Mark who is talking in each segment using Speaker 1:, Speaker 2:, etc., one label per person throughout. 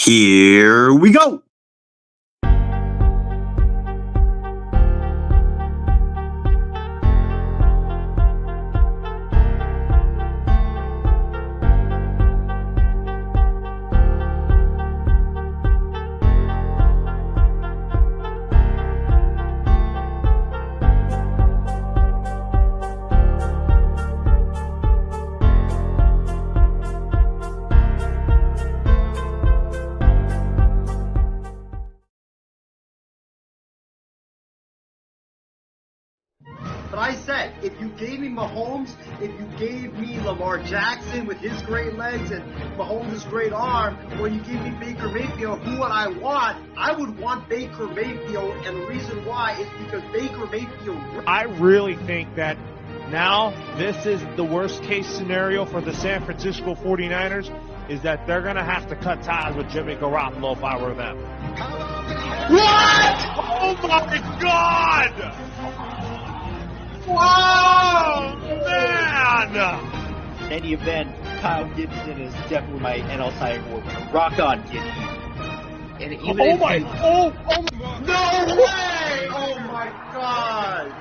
Speaker 1: Here we go.
Speaker 2: But I said, if you gave me Mahomes, if you gave me Lamar Jackson with his great legs and Mahomes' great arm, or you gave me Baker Mayfield, who would I want? I would want Baker Mayfield, and the reason why is because Baker Mayfield...
Speaker 3: I really think that now this is the worst case scenario for the San Francisco 49ers, is that they're going to have to cut ties with Jimmy Garoppolo if I were them. What? Oh my God! Whoa, man!
Speaker 4: In any event, Kyle Gibson is definitely my NL Cy Young Award winner. Rock on, Gibby.
Speaker 2: And even no way! Oh my God!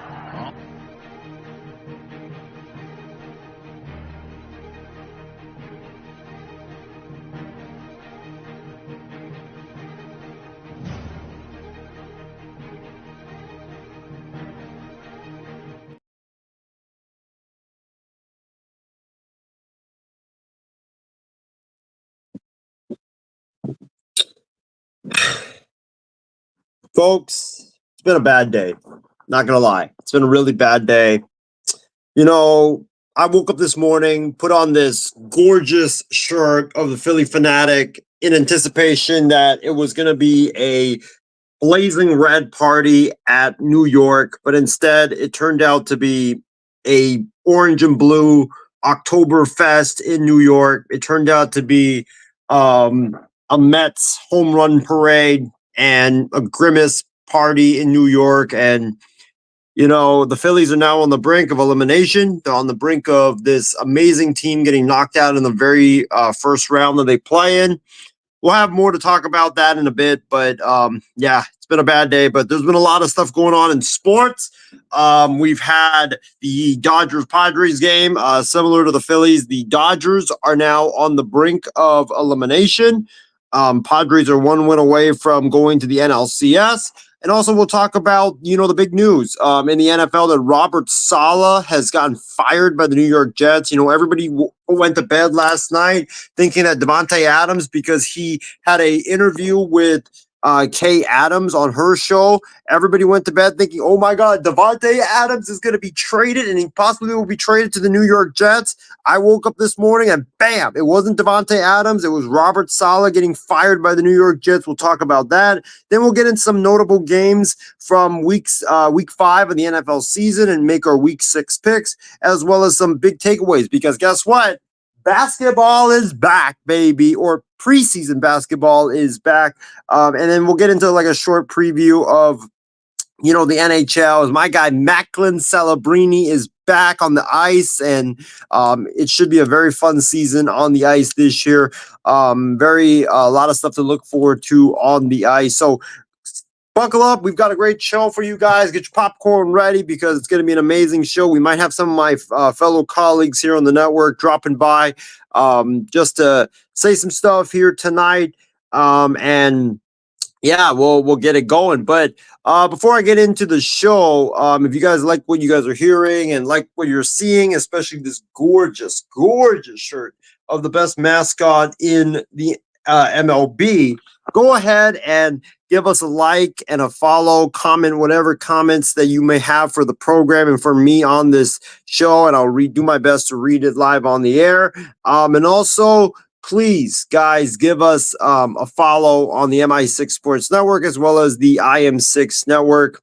Speaker 1: Folks, it's been a bad day. Not going to lie. It's been a really bad day. You know, I woke up this morning, put on this gorgeous shirt of the Philly Fanatic in anticipation that it was going to be a blazing red party at New York, but instead it turned out to be a orange and blue Oktoberfest in New York. It turned out to be a Mets home run parade and a Grimace party in New York. And, you know, the Phillies are now on the brink of elimination. They're on the brink of this amazing team getting knocked out in the very first round that they play in. We'll have more to talk about that in a bit, but yeah, it's been a bad day, but there's been a lot of stuff going on in sports. We've had the Dodgers-Padres game, similar to the Phillies. The Dodgers are now on the brink of elimination. Padres are one win away from going to the NLCS. And also we'll talk about, you know, the big news in the NFL that Robert Saleh has gotten fired by the New York Jets. You know, everybody went to bed last night thinking that Davante Adams, because he had an interview with Kay Adams on her show, everybody went to bed thinking, oh my God, Davante Adams is going to be traded and he possibly will be traded to the New York Jets. I woke up this morning and bam, it wasn't Davante Adams. It was Robert Saleh getting fired by the New York Jets. We'll talk about that. Then we'll get in some notable games from week 5 of the NFL season and make our week 6 picks, as well as some big takeaways, because guess what? Basketball is back, baby, or preseason basketball is back. And then we'll get into like a short preview of, you know, the NHL. As my guy Macklin Celebrini is back on the ice, and it should be a very fun season on the ice this year. A lot of stuff to look forward to on the ice. So buckle up. We've got a great show for you guys. Get your popcorn ready because it's going to be an amazing show. We might have some of my fellow colleagues here on the network dropping by just to say some stuff here tonight. And yeah, we'll get it going. But before I get into the show, if you guys like what you guys are hearing and like what you're seeing, especially this gorgeous, gorgeous shirt of the best mascot in the MLB, go ahead and give us a like and a follow, comment whatever comments that you may have for the program and for me on this show, and I'll do my best to read it live on the air. And also, please, guys, give us a follow on the MI6 Sports Network as well as the IM6 Network.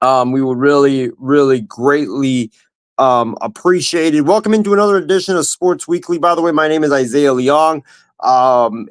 Speaker 1: We would really, really greatly appreciate it. Welcome into another edition of Sports Weekly. By the way, my name is Isaiah Leong.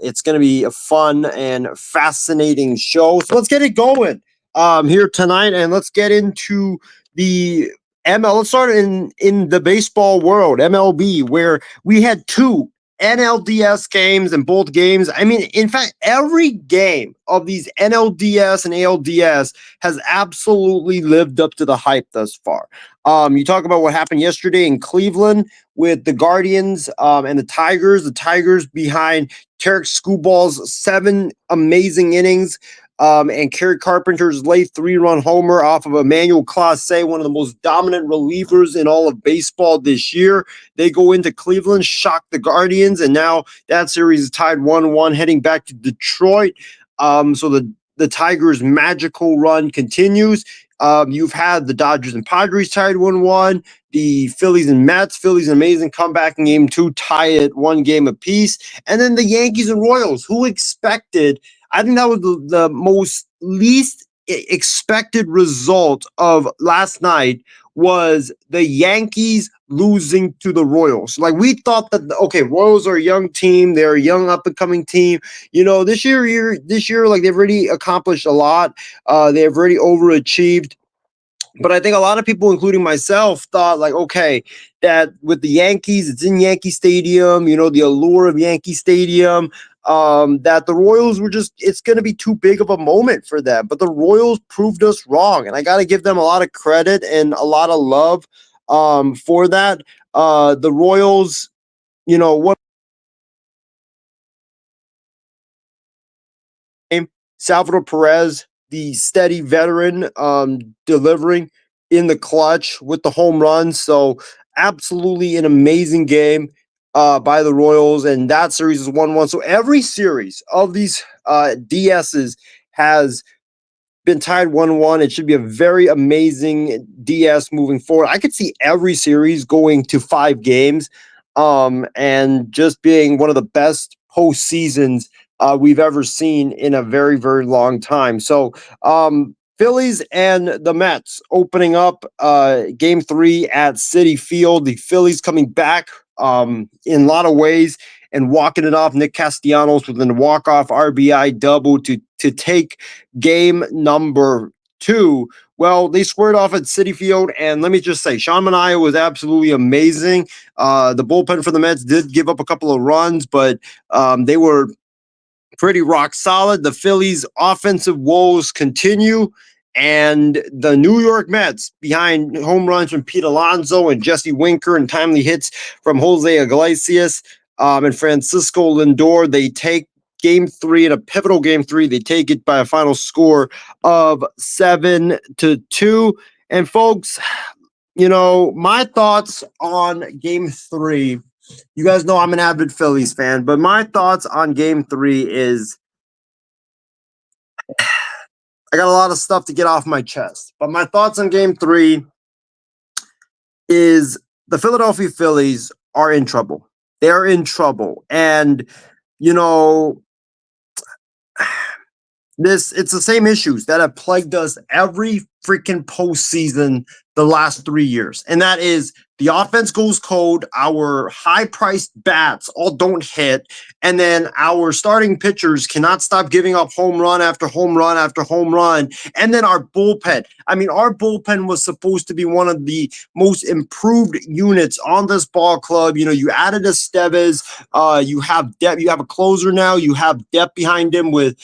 Speaker 1: It's going to be a fun and fascinating show. So let's get it going here tonight, and let's get into the ML. Let's start in the baseball world, MLB, where we had two NLDS games and both games. I mean, in fact, every game of these NLDS and ALDS has absolutely lived up to the hype thus far. You talk about what happened yesterday in Cleveland with the Guardians and the Tigers. The Tigers behind Tarek Skubal's 7 amazing innings. And Kerry Carpenter's late 3-run homer off of Emmanuel Clase, one of the most dominant relievers in all of baseball this year. They go into Cleveland, shock the Guardians, and now that series is tied 1-1, heading back to Detroit. So the Tigers' magical run continues. You've had the Dodgers and Padres tied 1-1. The Phillies and Mets. Phillies an amazing comeback in game 2, tie it 1 game apiece. And then the Yankees and Royals. Who expected? I think that was the most least expected result of last night was the Yankees losing to the Royals. Like, we thought that, okay, Royals are a young team. They're a young up-and-coming team. You know, this year, like, they've already accomplished a lot. They've already overachieved. But I think a lot of people, including myself, thought, like, okay, that with the Yankees, it's in Yankee Stadium, you know, the allure of Yankee Stadium, that the Royals were just, it's going to be too big of a moment for them. But the Royals proved us wrong. And I got to give them a lot of credit and a lot of love for that. The Royals, you know, what Salvador Perez, the steady veteran, delivering in the clutch with the home run. So absolutely an amazing game by the Royals, and that series is 1-1. So every series of these DSs has been tied 1-1. It should be a very amazing DS moving forward. I could see every series going to 5 games, and just being one of the best postseasons we've ever seen in a very, very long time. So, Phillies and the Mets opening up game 3 at Citi Field. The Phillies coming back in a lot of ways and walking it off. Nick Castellanos with a walk-off RBI double to take game number 2. Well, they squared off at Citi Field, and let me just say, Sean Manaea was absolutely amazing. The bullpen for the Mets did give up a couple of runs, but they were pretty rock solid. The Phillies' offensive woes continue, and the New York Mets, behind home runs from Pete Alonso and Jesse Winker and timely hits from Jose Iglesias and Francisco Lindor, they take game 3 in a pivotal game 3. They take it by a final score of 7-2. And folks, you know, my thoughts on game 3, you guys know I'm an avid Phillies fan, but my thoughts on game 3 is I got a lot of stuff to get off my chest. But my thoughts on game 3 is the Philadelphia Phillies are in trouble. They're in trouble. And, you know, it's the same issues that have plagued us every freaking postseason the last 3 years. And that is the offense goes cold, our high-priced bats all don't hit, and then our starting pitchers cannot stop giving up home run after home run after home run. And then our bullpen. I mean, our bullpen was supposed to be one of the most improved units on this ball club. You know, you added Estevez, you have depth, you have a closer now, you have depth behind him with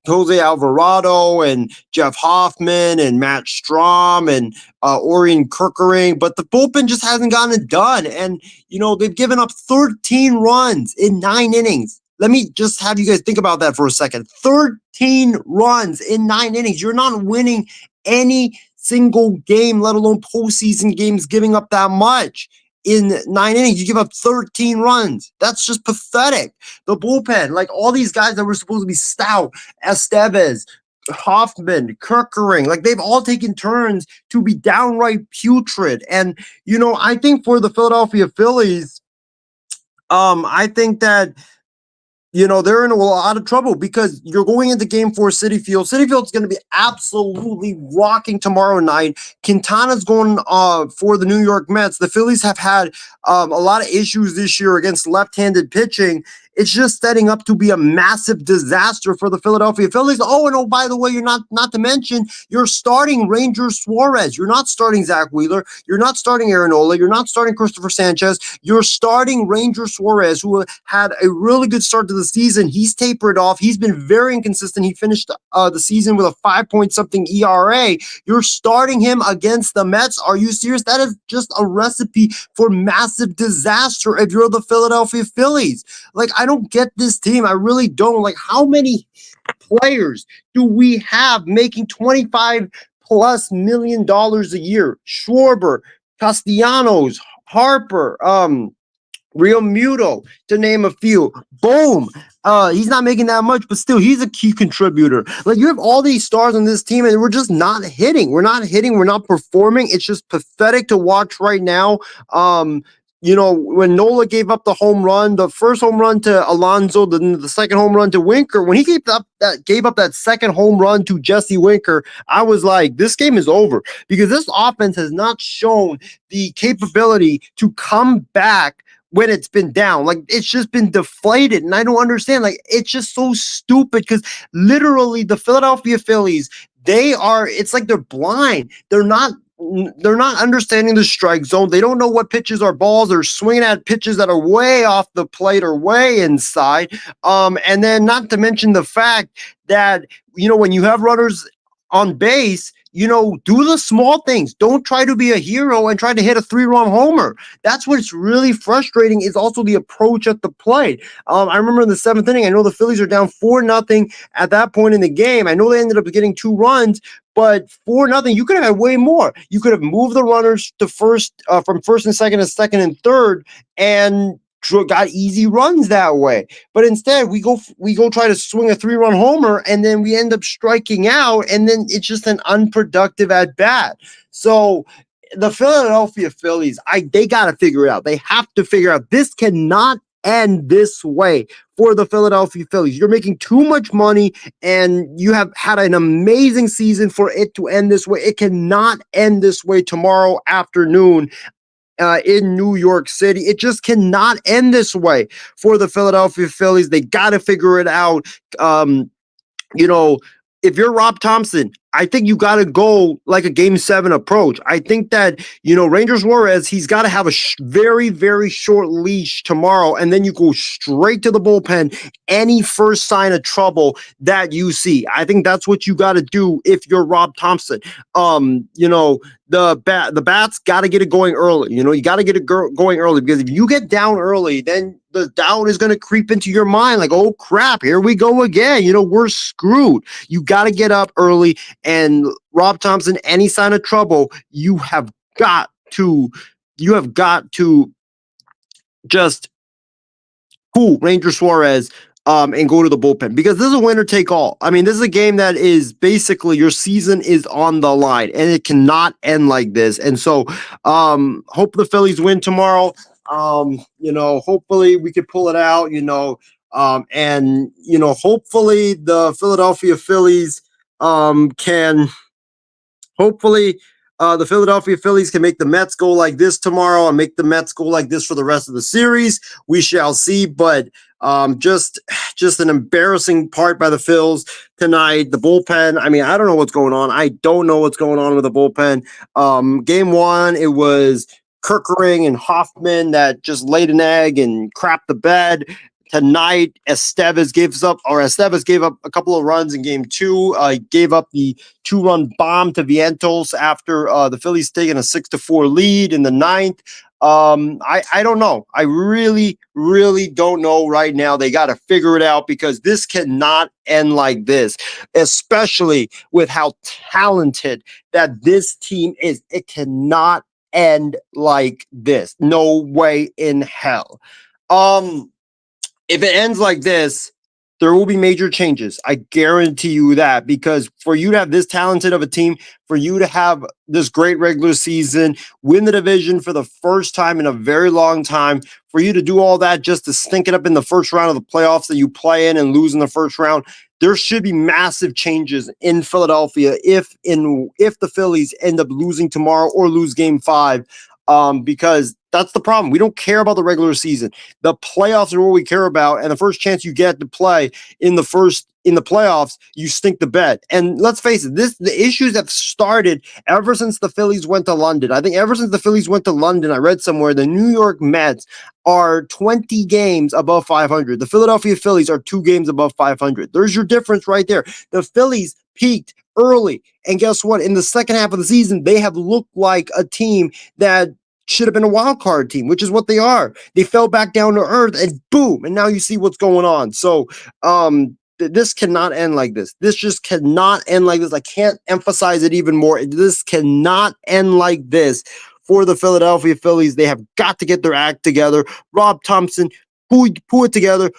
Speaker 1: Jose Alvarado and Jeff Hoffman and Matt Strom and Orion Kirkering, but the bullpen just hasn't gotten it done. And, you know, they've given up 13 runs in 9 innings. Let me just have you guys think about that for a second. 13 runs in 9 innings. You're not winning any single game, let alone postseason games, giving up that much. In 9 innings, you give up 13 runs. That's just pathetic. The bullpen, like all these guys that were supposed to be stout, Estevez, Hoffman, Kirkering, like they've all taken turns to be downright putrid. And, you know, I think for the Philadelphia Phillies, I think that, you know, they're in a lot of trouble because you're going into game 4 Citi Field. Citi Field's going to be absolutely rocking tomorrow night. Quintana's going for the New York Mets. The Phillies have had a lot of issues this year against left-handed pitching. it's just setting up to be a massive disaster for the Philadelphia Phillies. Oh, and by the way, you're not to mention, you're starting Ranger Suarez. You're not starting Zach Wheeler. You're not starting Aaron Nola. You're not starting Christopher Sanchez. You're starting Ranger Suarez, who had a really good start to the season. He's tapered off. He's been very inconsistent. He finished the season with a 5-point-something ERA. You're starting him against the Mets. Are you serious? That is just a recipe for massive disaster if you're the Philadelphia Phillies. Like, I don't get this team. I really don't. Like, how many players do we have making $25+ million a year? Schwarber, Castellanos, Harper, Real Muto, to name a few. Boom. He's not making that much, but still, he's a key contributor. Like, you have all these stars on this team, and we're just not hitting. We're not hitting. We're not performing. It's just pathetic to watch right now. When Nola gave up the home run, the first home run to Alonso, then the second home run to Winker, when he gave up that second home run to Jesse Winker, I was like, this game is over, because this offense has not shown the capability to come back when it's been down. Like, it's just been deflated, and I don't understand. Like, it's just so stupid, because literally the Philadelphia Phillies, it's like they're blind. They're not understanding the strike zone. They don't know what pitches are balls. They're swinging at pitches that are way off the plate or way inside. And then not to mention the fact that, when you have runners on base, do the small things. Don't try to be a hero and try to hit a 3-run homer. That's what's really frustrating, is also the approach at the plate. I remember in the 7th inning, I know the Phillies are down 4-0 at that point in the game. I know they ended up getting 2 runs, but 4-0, you could have had way more. You could have moved the runners to first, from first and second to second and third, and got easy runs that way. But instead, we go try to swing a 3-run homer, and then we end up striking out, and then it's just an unproductive at bat. So the Philadelphia Phillies, they got to figure it out. They have to figure out, this cannot end this way for the Philadelphia Phillies. You're making too much money, and you have had an amazing season for it to end this way. It cannot end this way tomorrow afternoon in New York City. It just cannot end this way for the Philadelphia Phillies. They got to figure it out. If you're Rob Thompson, I think you got to go like a Game 7 approach. I think that, Ranger Suarez, he's got to have a very, very short leash tomorrow, and then you go straight to the bullpen any first sign of trouble that you see. I think that's what you got to do if you're Rob Thompson. The bats got to get it going early. You got to get it going early, because if you get down early, then the doubt is going to creep into your mind, like, oh crap, here we go again. We're screwed. You got to get up early. And Rob Thompson, any sign of trouble, you have got to just pull Ranger Suarez and go to the bullpen, because this is a winner take all. I mean, this is a game that is basically, your season is on the line, and it cannot end like this. And so hope the Phillies win tomorrow. Hopefully we could pull it out, hopefully the Philadelphia Phillies the Philadelphia Phillies can make the Mets go like this tomorrow, and make the Mets go like this for the rest of the series. We shall see, but just an embarrassing part by the Phils tonight. The bullpen, I mean, I don't know what's going on. I don't know what's going on with the bullpen. Game 1, it was Kirkering and Hoffman that just laid an egg and crapped the bed. Tonight, Estevez gave up a couple of runs in Game 2. Gave up the 2-run bomb to Vientos after the Phillies taking a 6-4 lead in the 9th. I don't know. I really, really don't know right now. They got to figure it out, because this cannot end like this, especially with how talented that this team is. It cannot end like this. No way in hell. If it ends like this, there will be major changes. I guarantee you that, because for you to have this talented of a team, for you to have this great regular season, win the division for the first time in a very long time, for you to do all that just to stink it up in the first round of the playoffs that you play in and lose in the first round, there should be massive changes in Philadelphia if the Phillies end up losing tomorrow or lose Game 5. because that's the problem. We don't care about the regular season. The playoffs are what we care about, and the first chance you get to play in the playoffs, you stink the bed. And let's face it, the issues have started ever since the Phillies went to London. I think ever since the Phillies went to London, I read somewhere the New York Mets are 20 games above 500. The Philadelphia Phillies are 2 games above 500. There's your difference right there. The Phillies peaked early, and guess what? In the second half of the season, they have looked like a team that should have been a wild card team, which is what they are. They fell back down to earth, and boom, and now you see what's going on. So, this cannot end like this. This just cannot end like this. I can't emphasize it even more. This cannot end like this for the Philadelphia Phillies. They have got to get their act together. Rob Thompson, pull it together.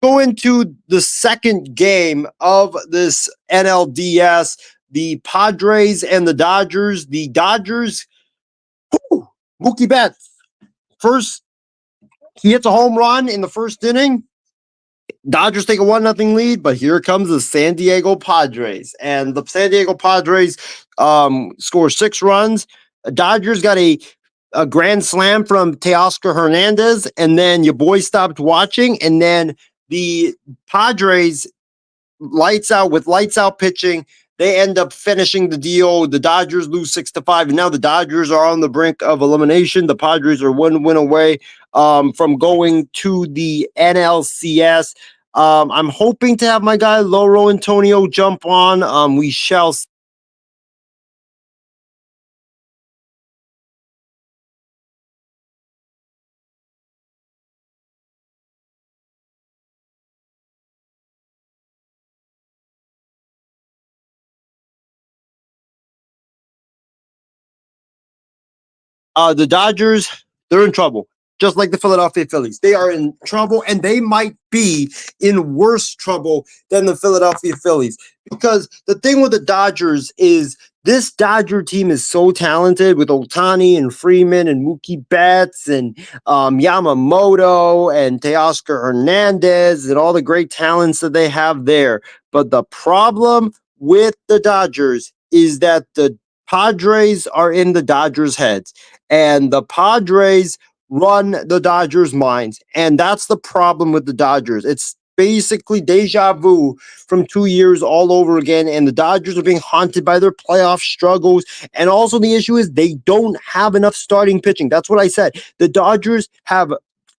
Speaker 1: Go into the second game of this NLDS, the Padres and the Dodgers. The Dodgers, Mookie Betts, first, he hits a home run in the first inning. Dodgers take a 1-0 lead, but here comes the San Diego Padres. And the San Diego Padres score 6 runs. Dodgers got a grand slam from Teoscar Hernandez, and then your boy stopped watching, and then the Padres lights out pitching. They end up finishing the deal. The Dodgers lose 6-5, and now the Dodgers are on the brink of elimination. The Padres are 1 win away from going to the NLCS. I'm hoping to have my guy Loro Antonio jump on. We shall see. The Dodgers, they're in trouble, just like the Philadelphia Phillies. They are in trouble, and they might be in worse trouble than the Philadelphia Phillies. Because the thing with the Dodgers is this Dodger team is so talented with Ohtani and Freeman and Mookie Betts and Yamamoto and Teoscar Hernandez and all the great talents that they have there. But the problem with the Dodgers is that the Padres are in the Dodgers' heads, and the Padres run the Dodgers' minds. And that's the problem with the Dodgers. It's basically deja vu from 2 years all over again. And the Dodgers are being haunted by their playoff struggles. And also the issue is they don't have enough starting pitching. That's what I said. The Dodgers have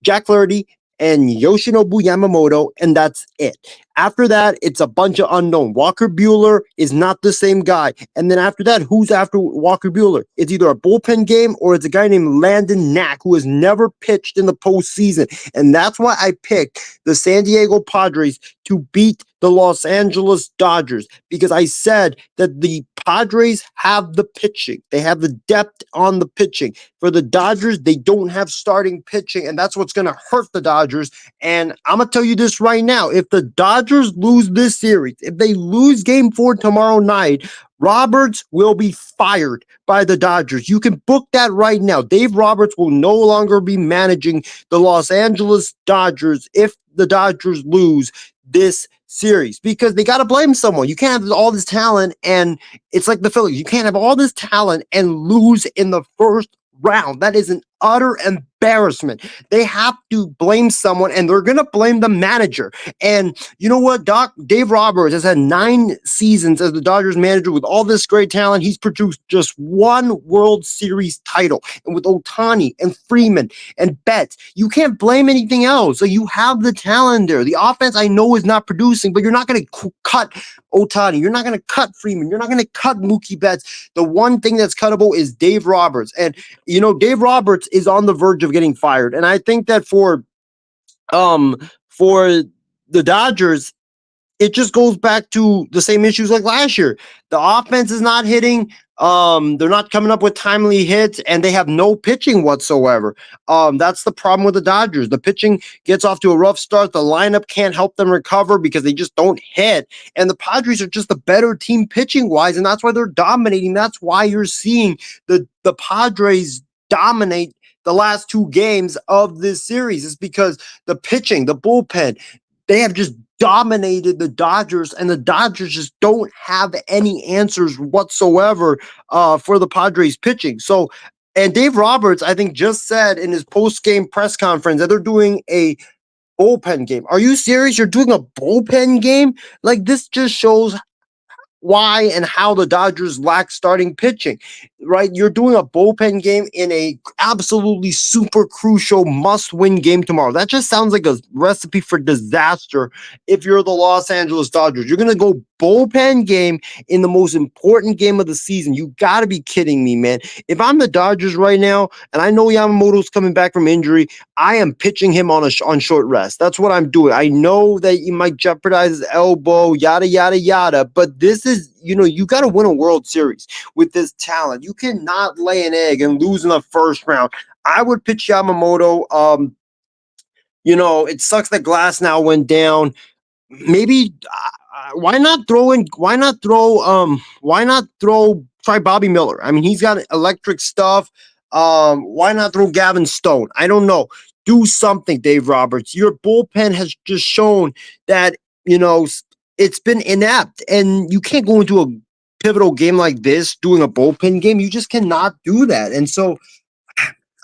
Speaker 1: Jack Flaherty and Yoshinobu Yamamoto, and that's it. After that, it's a bunch of unknown. Walker Buehler is not the same guy. And then after that, who's after Walker Buehler? It's either a bullpen game or it's a guy named Landon Knack, who has never pitched in the postseason. And that's why I picked the San Diego Padres to beat the Los Angeles Dodgers, because I said that the Padres have the pitching. They have the depth on the pitching. For the Dodgers, they don't have starting pitching, and that's what's going to hurt the Dodgers. And I'm going to tell you this right now. If the Dodgers lose this series, if they lose Game 4 tomorrow night, Roberts will be fired by the Dodgers. You can book that right now. Dave Roberts will no longer be managing the Los Angeles Dodgers if the Dodgers lose this series, because they got to blame someone. You can't have all this talent, and it's like the Phillies. You can't have all this talent and lose in the first round. That is an utter embarrassment. They have to blame someone, and they're going to blame the manager. And you know what? Dave Roberts has had 9 seasons as the Dodgers manager with all this great talent. He's produced just 1 World Series title. And with Ohtani and Freeman and Betts, you can't blame anything else. So you have the talent there. The offense, I know, is not producing, but you're not going to cut Ohtani. You're not going to cut Freeman. You're not going to cut Mookie Betts. The one thing that's cuttable is Dave Roberts. And, you know, Dave Roberts is on the verge of getting fired. And I think that for the Dodgers, it just goes back to the same issues like last year. The offense is not hitting. They're not coming up with timely hits, and they have no pitching whatsoever. That's the problem with the Dodgers. The pitching gets off to a rough start. The lineup can't help them recover because they just don't hit. And the Padres are just the better team pitching-wise, and that's why they're dominating. That's why you're seeing the Padres dominate the last two games of this series. It's because the pitching, the bullpen, they have just dominated the Dodgers, and the Dodgers just don't have any answers whatsoever for the Padres pitching. So, and Dave Roberts, I think, just said in his post-game press conference that they're doing a bullpen game. Are you serious? You're doing a bullpen game? Like, this just shows why and how the Dodgers lack starting pitching, right? You're doing a bullpen game in a absolutely super crucial must-win game tomorrow. That just sounds like a recipe for disaster if you're the Los Angeles Dodgers. You're going to go bullpen game in the most important game of the season. You got to be kidding me, man. If I'm the Dodgers right now, and I know Yamamoto's coming back from injury, I am pitching him on short rest. That's what I'm doing. I know that you might jeopardize his elbow, yada, yada, yada, but this is, you got to win a World Series with this talent. You cannot lay an egg and lose in the first round. I would pitch Yamamoto. It sucks that Glass now went down. Maybe why not try Bobby Miller? I mean, he's got electric stuff. Why not throw Gavin Stone? I don't know. Do something, Dave Roberts. Your bullpen has just shown that, it's been inept, and you can't go into a pivotal game like this doing a bullpen game. You just cannot do that. And so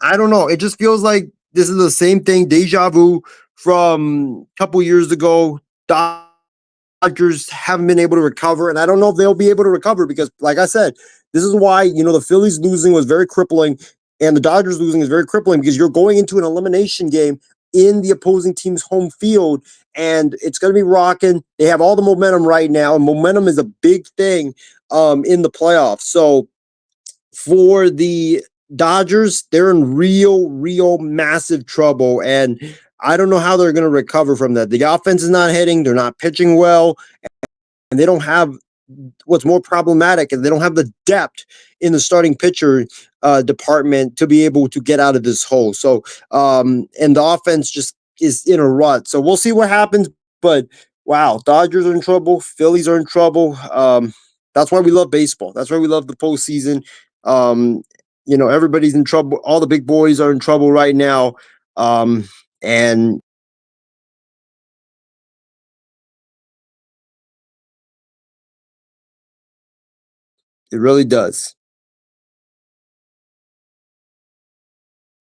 Speaker 1: I don't know. It just feels like this is the same thing, deja vu from a couple years ago. Dodgers haven't been able to recover, and I don't know if they'll be able to recover because, like I said, this is why, the Phillies losing was very crippling, and the Dodgers losing is very crippling because you're going into an elimination game in the opposing team's home field, and it's going to be rocking. They have all the momentum right now, and momentum is a big thing in the playoffs. So for the Dodgers, they're in real massive trouble, and I don't know how they're going to recover from that. The offense is not hitting, they're not pitching well, and they don't have what's more problematic, and they don't have the depth in the starting pitcher department to be able to get out of this hole. So, and the offense just is in a rut. So we'll see what happens. But wow, Dodgers are in trouble. Phillies are in trouble. That's why we love baseball. That's why we love the postseason. Everybody's in trouble. All the big boys are in trouble right now. And it really does.